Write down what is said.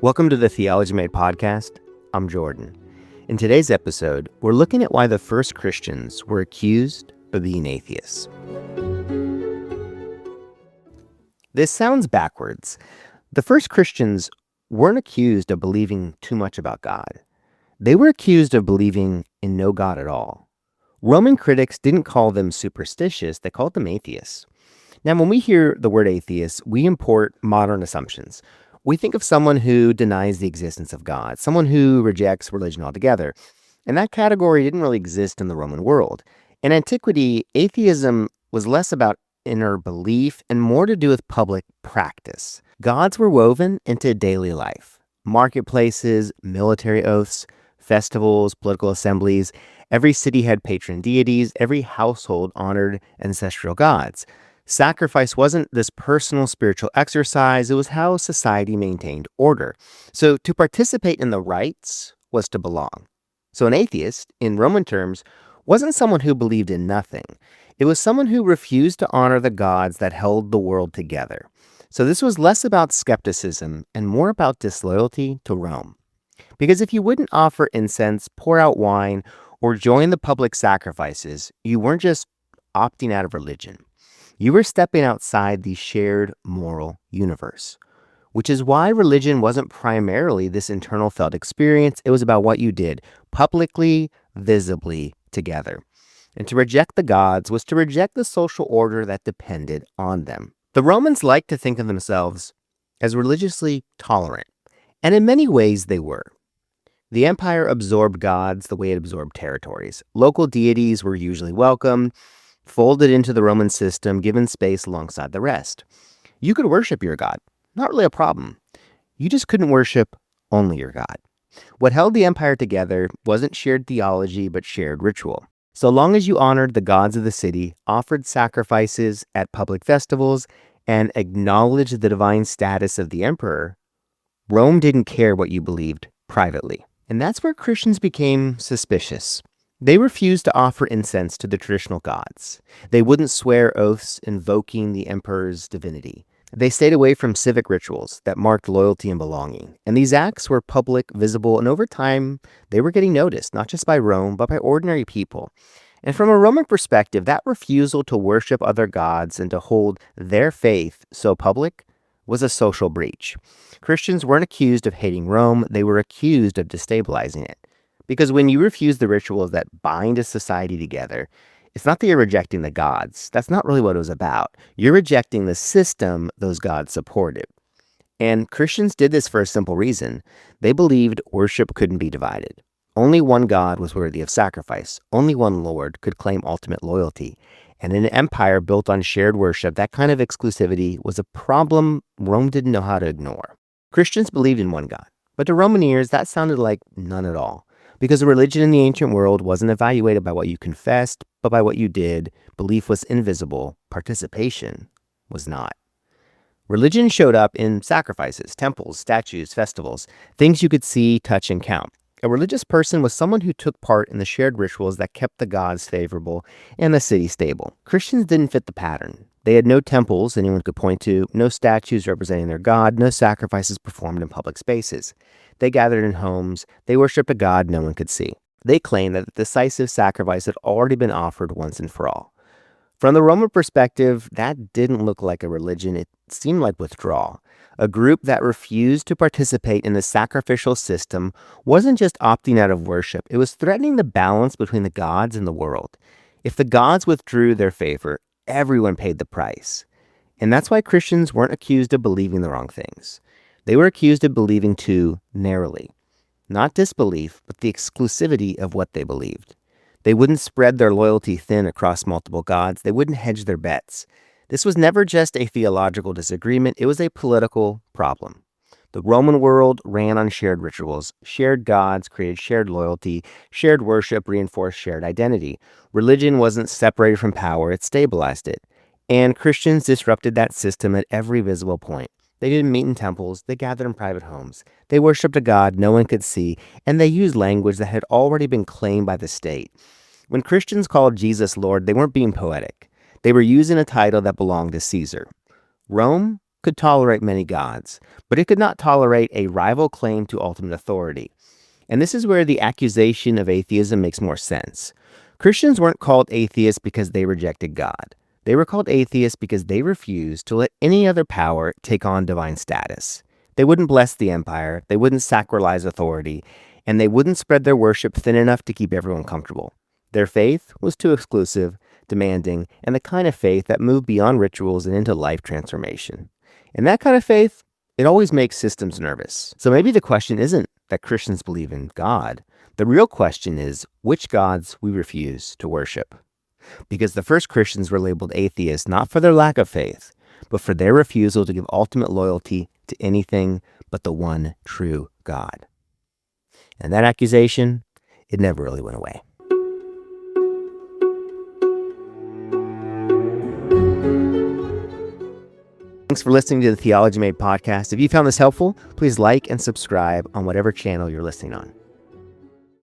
Welcome to the Theology Made podcast. I'm Jordan. In today's episode, we're looking at why the first Christians were accused of being atheists. This sounds backwards. The first Christians weren't accused of believing too much about God. They were accused of believing in no God at all. Roman critics didn't call them superstitious, they called them atheists. Now, when we hear the word atheist, we import modern assumptions. We think of someone who denies the existence of God, someone who rejects religion altogether. And that category didn't really exist in the Roman world. In antiquity, atheism was less about inner belief and more to do with public practice. Gods were woven into daily life. Marketplaces, military oaths, festivals, political assemblies. Every city had patron deities. Every household honored ancestral gods. Sacrifice wasn't this personal spiritual exercise, it was how society maintained order. So to participate in the rites was to belong. So an atheist, in Roman terms, wasn't someone who believed in nothing. It was someone who refused to honor the gods that held the world together. So this was less about skepticism and more about disloyalty to Rome. Because if you wouldn't offer incense, pour out wine, or join the public sacrifices, you weren't just opting out of religion. You were stepping outside the shared moral universe, which is why religion wasn't primarily this internal felt experience. It was about what you did publicly, visibly, together. And to reject the gods was to reject the social order that depended on them. The Romans liked to think of themselves as religiously tolerant, and in many ways they were. The empire absorbed gods the way it absorbed territories. Local deities were usually welcome, folded into the Roman system, given space alongside the rest. You could worship your god, not really a problem. You just couldn't worship only your god. What held the empire together wasn't shared theology, but shared ritual. So long as you honored the gods of the city, offered sacrifices at public festivals, and acknowledged the divine status of the emperor, Rome didn't care what you believed privately. And that's where Christians became suspicious. They refused to offer incense to the traditional gods. They wouldn't swear oaths invoking the emperor's divinity. They stayed away from civic rituals that marked loyalty and belonging. And these acts were public, visible, and over time, they were getting noticed, not just by Rome, but by ordinary people. And from a Roman perspective, that refusal to worship other gods and to hold their faith so public was a social breach. Christians weren't accused of hating Rome, they were accused of destabilizing it. Because when you refuse the rituals that bind a society together, it's not that you're rejecting the gods. That's not really what it was about. You're rejecting the system those gods supported. And Christians did this for a simple reason. They believed worship couldn't be divided. Only one God was worthy of sacrifice. Only one Lord could claim ultimate loyalty. And in an empire built on shared worship, that kind of exclusivity was a problem Rome didn't know how to ignore. Christians believed in one God, but to Roman ears, that sounded like none at all. Because religion in the ancient world wasn't evaluated by what you confessed, but by what you did. Belief was invisible. Participation was not. Religion showed up in sacrifices, temples, statues, festivals, things you could see, touch, and count. A religious person was someone who took part in the shared rituals that kept the gods favorable and the city stable. Christians didn't fit the pattern. They had no temples anyone could point to, no statues representing their god, no sacrifices performed in public spaces. They gathered in homes. They worshipped a god no one could see. They claimed that the decisive sacrifice had already been offered once and for all. From the Roman perspective, that didn't look like a religion. It seemed like withdrawal. A group that refused to participate in the sacrificial system wasn't just opting out of worship. It was threatening the balance between the gods and the world. If the gods withdrew their favor, everyone paid the price. And that's why Christians weren't accused of believing the wrong things. They were accused of believing too narrowly. Not disbelief, but the exclusivity of what they believed. They wouldn't spread their loyalty thin across multiple gods. They wouldn't hedge their bets. This was never just a theological disagreement. It was a political problem. The Roman world ran on shared rituals. Shared gods created shared loyalty. Shared worship reinforced shared identity. Religion wasn't separated from power. It stabilized it. And Christians disrupted that system at every visible point. They didn't meet in temples. They gathered in private homes. They worshipped a god no one could see, and they used language that had already been claimed by the state. When Christians called Jesus Lord, they weren't being poetic. They were using a title that belonged to Caesar. Rome could tolerate many gods, but it could not tolerate a rival claim to ultimate authority. And this is where the accusation of atheism makes more sense. Christians weren't called atheists because they rejected God. They were called atheists because they refused to let any other power take on divine status. They wouldn't bless the empire, they wouldn't sacralize authority, and they wouldn't spread their worship thin enough to keep everyone comfortable. Their faith was too exclusive, demanding, and the kind of faith that moved beyond rituals and into life transformation. And that kind of faith, it always makes systems nervous. So maybe the question isn't that Christians believe in God. The real question is which gods we refuse to worship. Because the first Christians were labeled atheists not for their lack of faith, but for their refusal to give ultimate loyalty to anything but the one true God. And that accusation, it never really went away. Thanks for listening to the Theology Made podcast. If you found this helpful, please like and subscribe on whatever channel you're listening on.